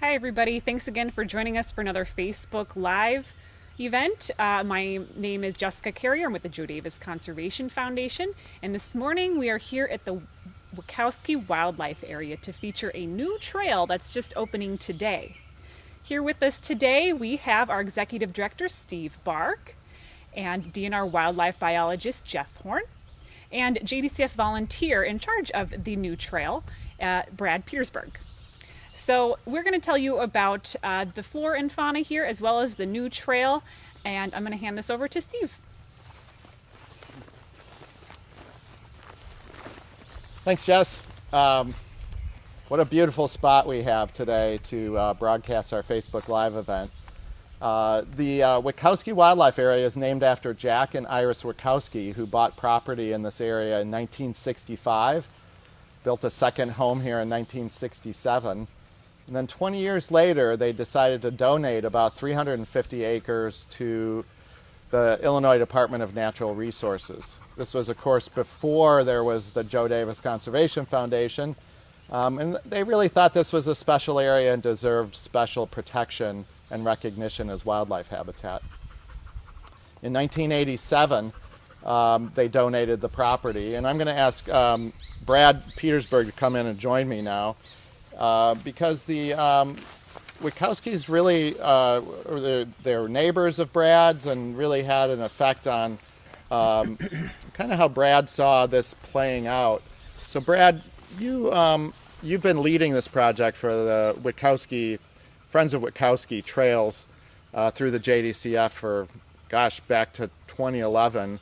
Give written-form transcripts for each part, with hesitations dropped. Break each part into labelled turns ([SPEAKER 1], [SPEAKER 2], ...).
[SPEAKER 1] Hi, everybody. Thanks again for joining us for another Facebook Live event. My name is Jessica Carrier. I'm with the Joe Davis Conservation Foundation. And this morning we are here at the Witkowsky Wildlife Area to feature a new trail that's just opening today. Here with us today, we have our Executive Director, Steve Bark, and DNR Wildlife Biologist, Jeff Horn, and JDCF volunteer in charge of the new trail, Brad Petersburg. So we're going to tell you about the flora and fauna here as well as the new trail, and I'm going to hand this over to Steve.
[SPEAKER 2] Thanks, Jess. What a beautiful spot we have today to broadcast our Facebook Live event. The Witkowsky Wildlife Area is named after Jack and Iris Witkowsky, who bought property in this area in 1965, built a second home here in 1967. And then 20 years later, they decided to donate about 350 acres to the Illinois Department of Natural Resources. This was, of course, before there was the Joe Davis Conservation Foundation. And they really thought this was a special area and deserved special protection and recognition as wildlife habitat. In 1987, they donated the property. And I'm going to ask Brad Petersburg to come in and join me now. Because the Witkowskys really, they're neighbors of Brad's and really had an effect on kind of how Brad saw this playing out. So Brad, you've been leading this project for the Witkowsky, Friends of Witkowsky Trails through the JDCF for, back to 2011.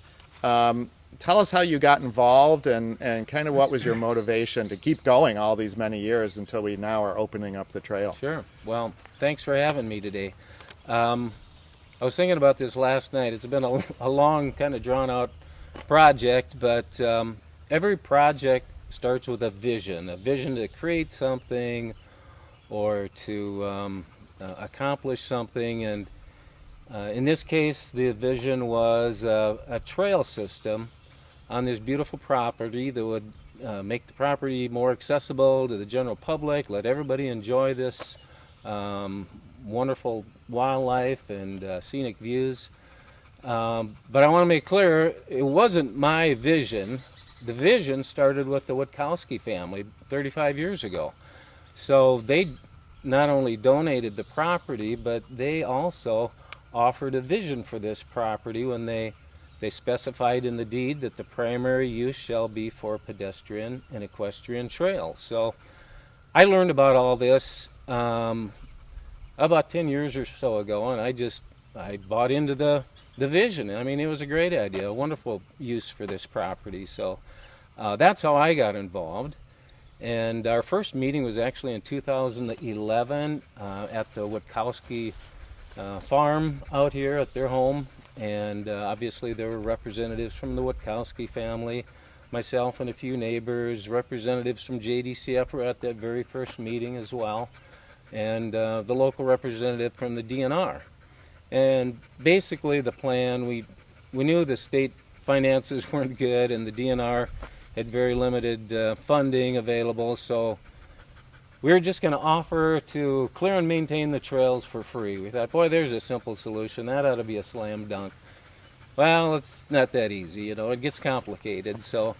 [SPEAKER 2] Tell us how you got involved and kind of what was your motivation to keep going all these many years until we now are opening up the trail.
[SPEAKER 3] Sure. Well, thanks for having me today. I was thinking about this last night. It's been a long, kind of drawn-out project, but every project starts with a vision to create something or to accomplish something. And in this case, the vision was a trail system on this beautiful property that would make the property more accessible to the general public, let everybody enjoy this wonderful wildlife and scenic views. But I want to make clear, it wasn't my vision. The vision started with the Witkowsky family 35 years ago. So they not only donated the property, but they also offered a vision for this property when they specified in the deed that the primary use shall be for pedestrian and equestrian trails. So I learned about all this about 10 years or so ago, and I bought into the vision. I mean, it was a great idea, a wonderful use for this property. So that's how I got involved. And our first meeting was actually in 2011 at the Witkowsky farm out here at their home. And obviously there were representatives from the Witkowsky family, myself and a few neighbors, representatives from JDCF were at that very first meeting as well, and the local representative from the DNR. And basically the plan, we knew the state finances weren't good and the DNR had very limited funding available, so we were just going to offer to clear and maintain the trails for free. We thought, boy, there's a simple solution. That ought to be a slam dunk. Well, it's not that easy, it gets complicated. So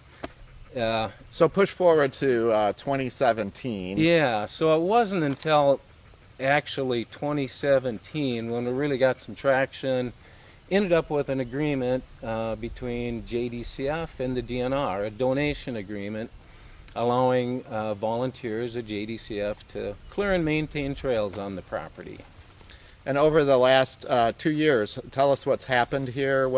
[SPEAKER 2] push forward to 2017.
[SPEAKER 3] Yeah, so it wasn't until actually 2017 when we really got some traction, ended up with an agreement between JDCF and the DNR, a donation agreement allowing volunteers at JDCF to clear and maintain trails on the property.
[SPEAKER 2] And over the last 2 years, tell us what's happened here.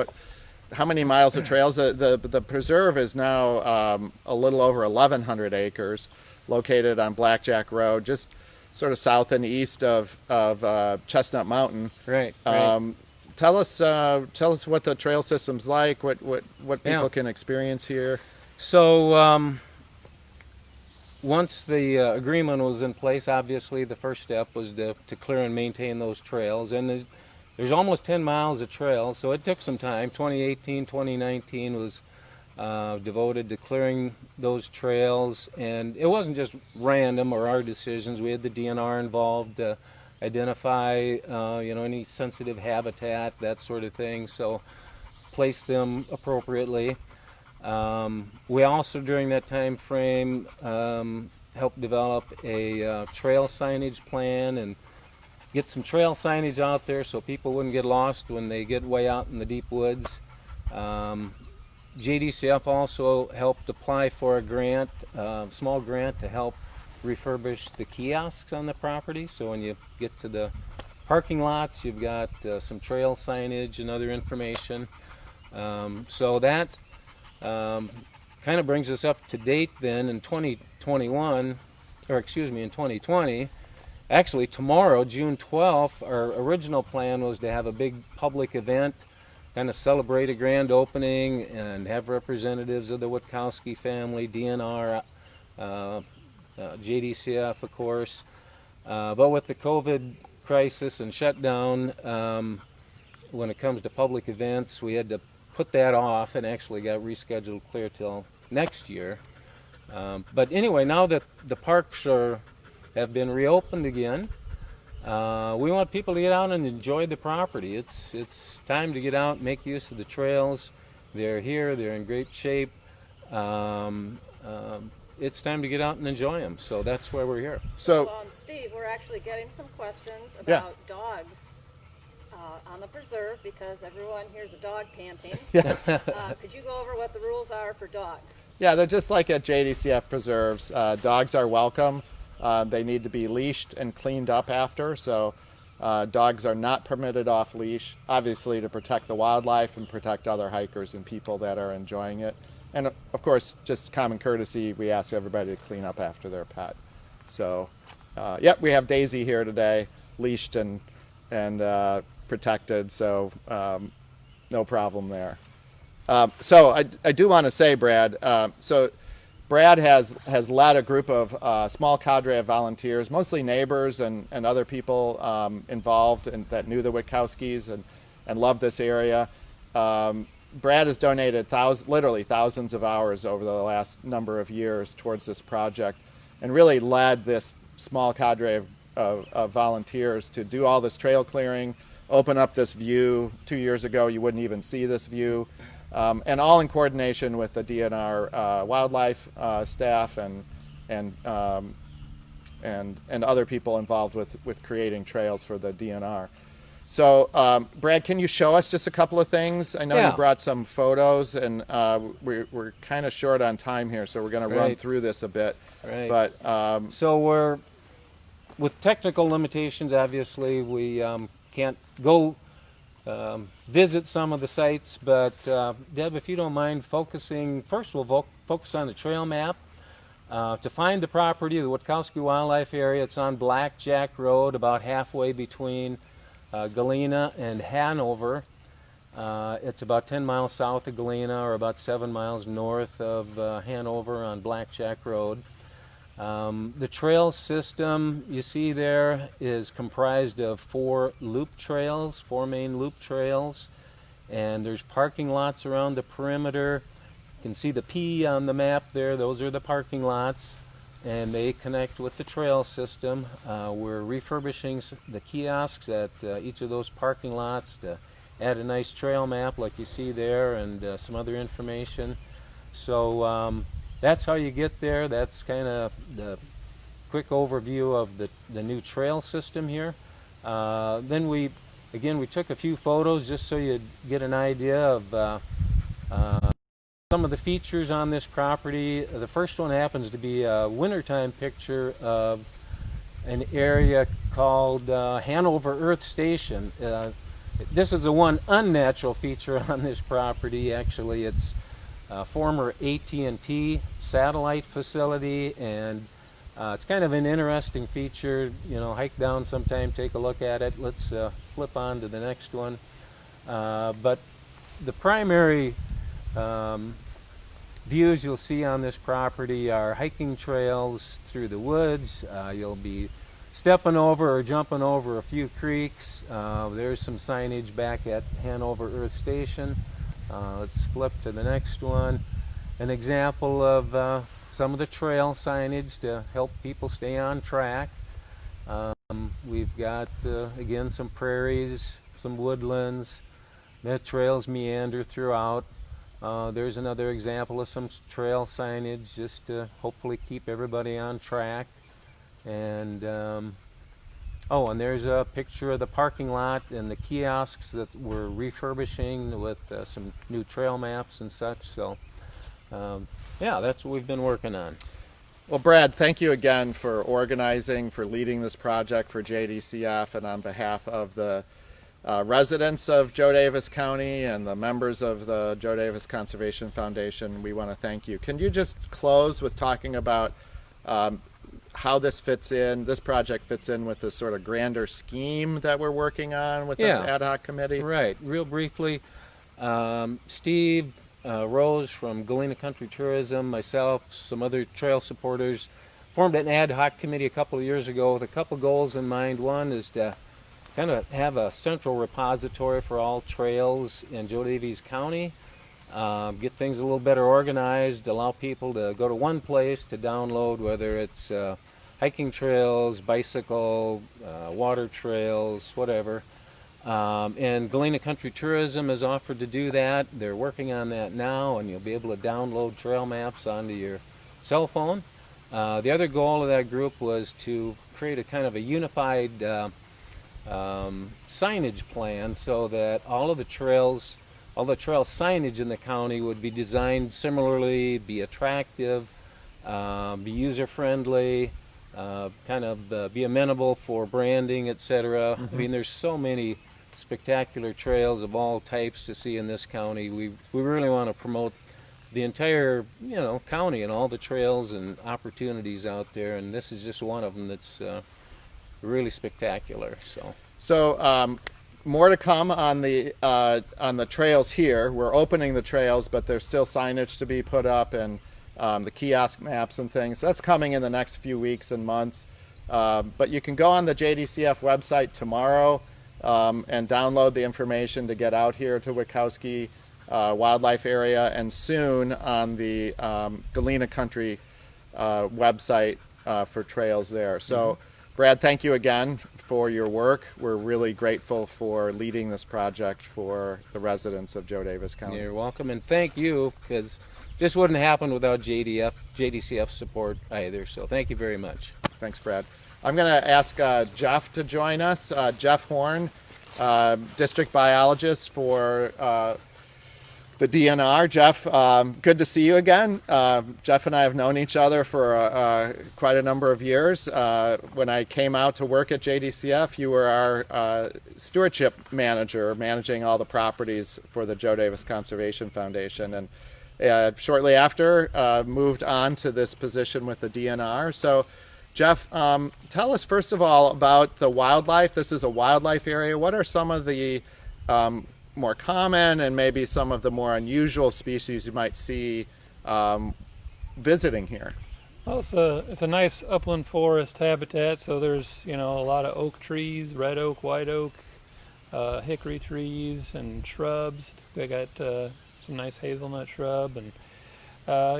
[SPEAKER 2] How many miles of trails? The preserve is now a little over 1,100 acres, located on Blackjack Road, just sort of south and east of Chestnut Mountain.
[SPEAKER 3] Right.
[SPEAKER 2] Tell us what the trail system's like. What people can experience here.
[SPEAKER 3] So. Once the agreement was in place, obviously the first step was to clear and maintain those trails. And there's almost 10 miles of trails, so it took some time. 2018, 2019 was devoted to clearing those trails. And it wasn't just random or our decisions. We had the DNR involved to identify any sensitive habitat, that sort of thing, so place them appropriately. We also, during that time frame, helped develop a trail signage plan and get some trail signage out there so people wouldn't get lost when they get way out in the deep woods. JDCF also helped apply for a grant, small grant, to help refurbish the kiosks on the property. So when you get to the parking lots, you've got some trail signage and other information. So that kind of brings us up to date then in 2021, or excuse me, in 2020. Actually, tomorrow, June 12th, our original plan was to have a big public event, kind of celebrate a grand opening and have representatives of the Witkowsky family, DNR, JDCF, of course. But with the COVID crisis and shutdown, when it comes to public events, we had to put that off and actually got rescheduled clear till next year. But anyway, now that the parks have been reopened again, we want people to get out and enjoy the property. It's time to get out and make use of the trails. They're here, they're in great shape. It's time to get out and enjoy them, so that's why we're here.
[SPEAKER 2] So,
[SPEAKER 4] Steve, we're actually getting some questions about dogs on the preserve, because everyone hears a dog panting.
[SPEAKER 2] yes.
[SPEAKER 4] Could you go over what the rules are for dogs?
[SPEAKER 2] Yeah, they're just like at JDCF preserves. Dogs are welcome. They need to be leashed and cleaned up after, so dogs are not permitted off leash, obviously to protect the wildlife and protect other hikers and people that are enjoying it. And of course, just common courtesy, we ask everybody to clean up after their pet. So, we have Daisy here today, leashed and protected, so no problem there. So I do want to say, Brad, so Brad has led a group of small cadre of volunteers, mostly neighbors and other people involved and that knew the Witkowskis and loved this area. Brad has donated literally thousands of hours over the last number of years towards this project and really led this small cadre of volunteers to do all this trail clearing, open up this view. 2 years ago, you wouldn't even see this view. And all in coordination with the DNR wildlife staff and other people involved with creating trails for the DNR. So, Brad, can you show us just a couple of things? I know you brought some photos, and we're kind of short on time here, so we're going to run through this a bit.
[SPEAKER 3] Right.
[SPEAKER 2] But
[SPEAKER 3] so we're, with technical limitations, obviously, we can't go visit some of the sites, but Deb, if you don't mind focusing, first we'll focus on the trail map. To find the property, the Witkowsky Wildlife Area, it's on Blackjack Road, about halfway between Galena and Hanover. It's about 10 miles south of Galena, or about 7 miles north of Hanover on Blackjack Road. The trail system you see there is comprised of 4 main loop trails, and there's parking lots around the perimeter. You can see the P on the map there, those are the parking lots, and they connect with the trail system. We're refurbishing the kiosks at each of those parking lots to add a nice trail map like you see there, and some other information. So that's how you get there. That's kind of the quick overview of the new trail system here. Then we took a few photos just so you'd get an idea of some of the features on this property. The first one happens to be a wintertime picture of an area called Hanover Earth Station. This is the one unnatural feature on this property. Actually, it's a former AT&T satellite facility, and it's kind of an interesting feature. Hike down sometime, take a look at it. Let's flip on to the next one. But the primary views you'll see on this property are hiking trails through the woods. You'll be stepping over or jumping over a few creeks. There's some signage back at Hanover Earth Station. Let's flip to the next one. an example of some of the trail signage to help people stay on track. We've got, again, some prairies, some woodlands. The trails meander throughout. There's another example of some trail signage just to hopefully keep everybody on track. And oh, and there's a picture of the parking lot and the kiosks that we're refurbishing with some new trail maps and such. So yeah, that's what we've been working on.
[SPEAKER 2] Well, Brad, thank you again for organizing, for leading this project for JDCF, and on behalf of the residents of Joe Davis County and the members of the Joe Davis Conservation Foundation, we want to thank you. Can you just close with talking about how this fits in, this project fits in with this sort of grander scheme that we're working on with this ad hoc committee?
[SPEAKER 3] Right. Real briefly, Steve Rose from Galena Country Tourism, myself, some other trail supporters, formed an ad hoc committee a couple of years ago with a couple goals in mind. One is to kind of have a central repository for all trails in Joe Davis County, get things a little better organized, allow people to go to one place to download, whether it's hiking trails, bicycle, water trails, whatever. And Galena Country Tourism has offered to do that. They're working on that now, and you'll be able to download trail maps onto your cell phone. The other goal of that group was to create a kind of a unified signage plan so that all the trail signage in the county would be designed similarly, be attractive, be user-friendly, kind of be amenable for branding, etc. I mean, there's so many spectacular trails of all types to see in this county. We really want to promote the entire county and all the trails and opportunities out there, and this is just one of them that's really spectacular. So more to come on the trails here. We're opening the trails, but there's still signage to be put up and the kiosk maps and things. That's coming in the next few weeks and months. But you can go on the JDCF website tomorrow and download the information to get out here to Witkowsky Wildlife Area, and soon on the Galena Country website for trails there. So, Brad, thank you again for your work. We're really grateful for leading this project for the residents of Joe Davis County. You're welcome, and thank you, because this wouldn't happen without JDCF support either. So thank you very much.
[SPEAKER 2] Thanks, Brad. I'm going to ask Jeff to join us. Jeff Horn, district biologist for the DNR. Jeff, good to see you again. Jeff and I have known each other for quite a number of years. When I came out to work at JDCF, you were our stewardship manager, managing all the properties for the Joe Davis Conservation Foundation, and shortly after moved on to this position with the DNR. So, Jeff, tell us first of all about the wildlife. This is a wildlife area. What are some of the more common and maybe some of the more unusual species you might see visiting here?
[SPEAKER 5] Well, it's a nice upland forest habitat. So there's a lot of oak trees, red oak, white oak, hickory trees, and shrubs. They got some nice hazelnut shrub, and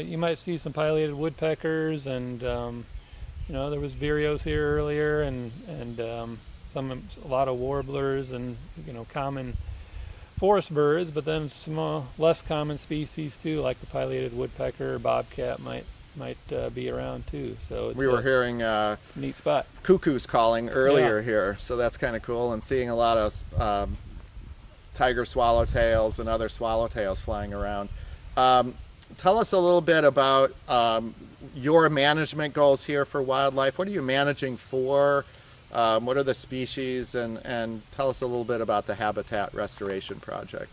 [SPEAKER 5] you might see some pileated woodpeckers, and there was vireos here earlier, and a lot of warblers, and common forest birds, but then some less common species too, like the pileated woodpecker or bobcat might be around too. So
[SPEAKER 2] we were hearing
[SPEAKER 5] neat spot.
[SPEAKER 2] Cuckoos calling earlier here, so that's kind of cool, and seeing a lot of tiger swallowtails and other swallowtails flying around. Tell us a little bit about your management goals here for wildlife. What are you managing for? What are the species, and tell us a little bit about the habitat restoration project.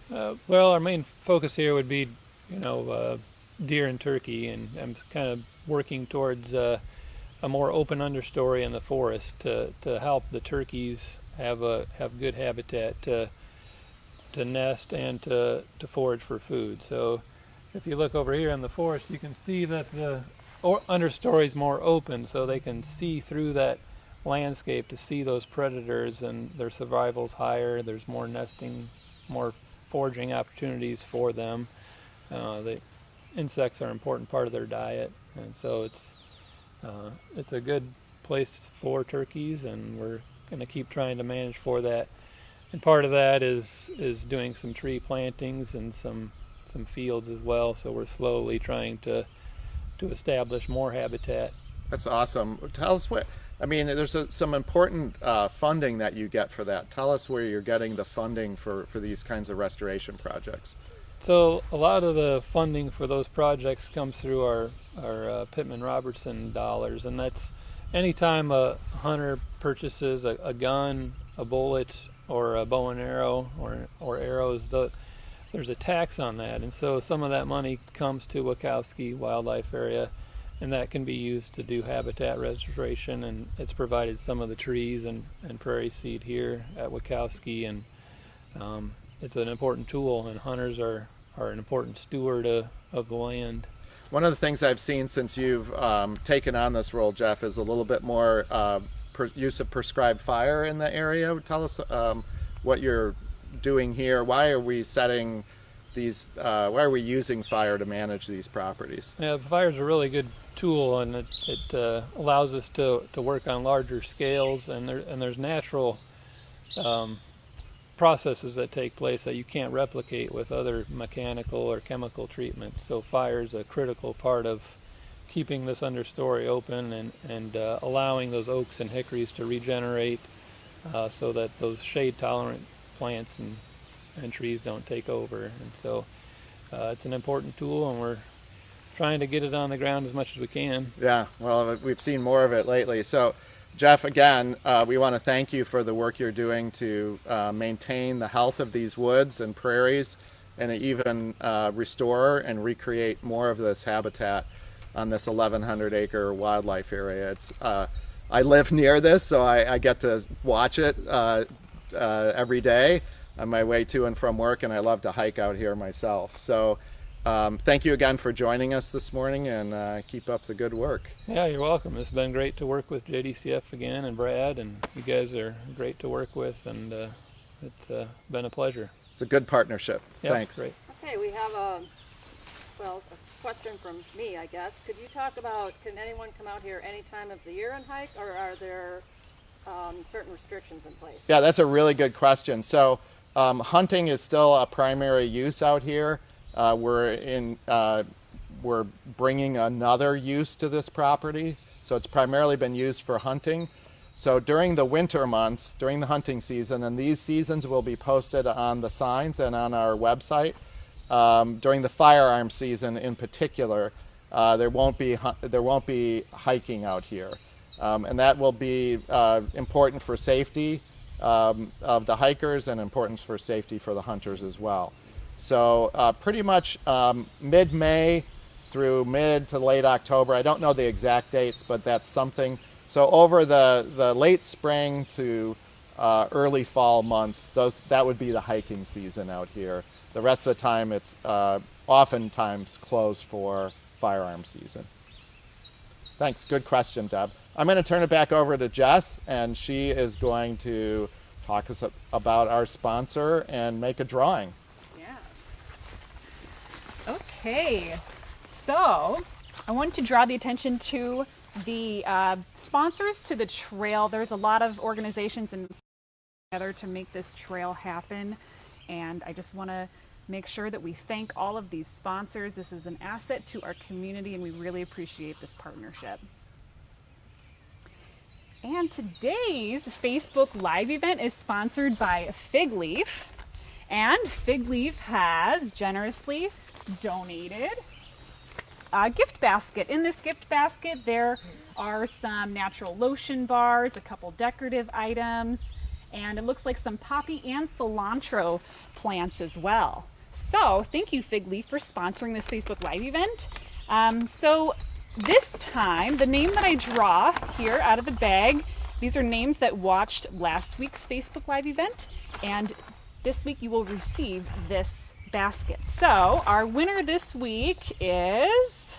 [SPEAKER 5] Well, our main focus here would be, deer and turkey, and I'm kind of working towards a more open understory in the forest to help the turkeys have good habitat to nest and to forage for food. So if you look over here in the forest, you can see that the understory is more open, so they can see through that landscape to see those predators, and their survival's higher. There's more nesting, more foraging opportunities for them. insects are an important part of their diet, and so it's a good place for turkeys, and we're going to keep trying to manage for that. And part of that is doing some tree plantings and some fields as well. So we're slowly trying to establish more habitat.
[SPEAKER 2] That's awesome. Tell us there's some important funding that you get for that. Tell us where you're getting the funding for these kinds of restoration projects.
[SPEAKER 5] So a lot of the funding for those projects comes through our Pittman-Robertson dollars, and that's anytime a hunter purchases a gun, a bullet, or a bow and arrow, or arrows, there's a tax on that, and so some of that money comes to Witkowsky Wildlife Area, and that can be used to do habitat restoration, and it's provided some of the trees and prairie seed here at Witkowsky, and it's an important tool, and hunters are an important steward of the land.
[SPEAKER 2] One of the things I've seen since you've taken on this role, Jeff, is a little bit more use of prescribed fire in the area. Tell us what you're doing here. Why are we setting these? Why are we using fire to manage these properties?
[SPEAKER 5] Yeah, fire is a really good tool, and it allows us to work on larger scales, and there's natural processes that take place that you can't replicate with other mechanical or chemical treatments. So fire is a critical part of keeping this understory open and allowing those oaks and hickories to regenerate so that those shade tolerant plants and trees don't take over. And so it's an important tool, and we're trying to get it on the ground as much as we can.
[SPEAKER 2] Yeah, well, we've seen more of it lately. So Jeff, again, we want to thank you for the work you're doing to maintain the health of these woods and prairies, and even restore and recreate more of this habitat on this 1,100-acre wildlife area. It's I live near this, so I get to watch it every day on my way to and from work, and I love to hike out here myself. So thank you again for joining us this morning, and keep up the good work.
[SPEAKER 5] Yeah, you're welcome. It's been great to work with JDCF again, and Brad, and you guys are great to work with, and it's been a pleasure.
[SPEAKER 2] It's a good partnership.
[SPEAKER 5] Yep,
[SPEAKER 2] Thanks.
[SPEAKER 5] Great.
[SPEAKER 4] Okay, we have a question from me, I guess. Could you talk about, can anyone come out here any time of the year and hike, or are there certain restrictions in place?
[SPEAKER 2] Yeah, that's a really good question. So hunting is still a primary use out here. We're bringing another use to this property, so it's primarily been used for hunting. So during the winter months, during the hunting season, and these seasons will be posted on the signs and on our website. During the firearm season, in particular, there won't be hiking out here, and that will be important for safety of the hikers and important for safety for the hunters as well. So pretty much mid-May through mid to late October. I don't know the exact dates, but that's something. So over the late spring to early fall months, that would be the hiking season out here. The rest of the time, it's oftentimes closed for firearm season. Thanks. Good question, Deb. I'm going to turn it back over to Jess, and she is going to talk us about our sponsor and make a drawing.
[SPEAKER 1] Okay, so I wanted to draw the attention to the sponsors to the trail. There's a lot of organizations and together to make this trail happen, and I just want to make sure that we thank all of these sponsors. This is an asset to our community, and we really appreciate this partnership. And today's Facebook Live event is sponsored by Fig Leaf, and Fig Leaf has generously donated a gift basket. In this gift basket there are some natural lotion bars, a couple decorative items, and it looks like some poppy and cilantro plants as well. So thank you, Fig Leaf, for sponsoring this Facebook Live event. So this time the name that I draw here out of the bag, these are names that watched last week's Facebook Live event, and this week you will receive this basket. So our winner this week is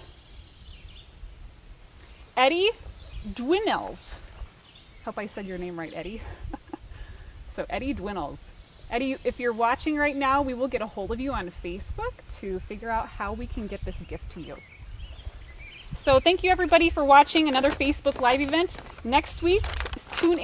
[SPEAKER 1] Eddie Dwinnels. Hope I said your name right, Eddie. So Eddie Dwinnels. Eddie, if you're watching right now, we will get a hold of you on Facebook to figure out how we can get this gift to you. So thank you everybody for watching another Facebook Live event. Next week, tune in.